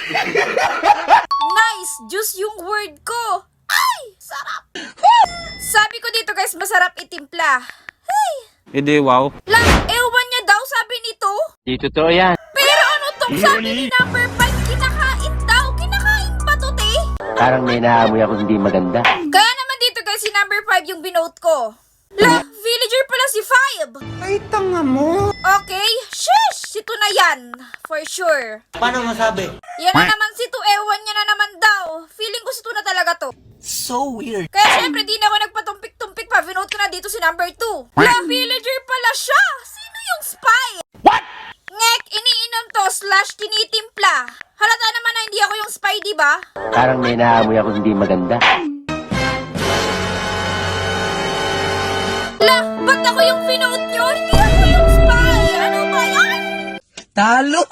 Nice! Juice yung word ko! Ay! Sarap! Sabi ko dito guys, masarap itimpla. Hey! Hindi, wow. Lang, ewan niya daw, sabi nito. Di totoo yan. Pero ano tong sabi ni number 5, kinakain daw. Kinakain pa to, te? Parang may naamoy ako hindi maganda. Kaya naman dito guys, si number 5 yung binote ko. La, villager pala si 5. Ay, tanga mo. Okay, shush! Si 2 na yan. For sure. Paano masabi? Yan na naman si 2, ewan niya na naman daw. Feeling ko si 2 na talaga to. So weird. Kaya syempre di na ako nagpatumpik-tumpik pa. Binote ko na dito si number 2. La, villager pala siya. Sino yung spy? What? Ngek, iniinom to / tinitimpla. Halata naman na hindi ako yung spy, di ba? Parang may naamoy ako hindi maganda. La, ba't ako yung binote nyo? Hindi ako yung spy. Ano ba yan? Talo!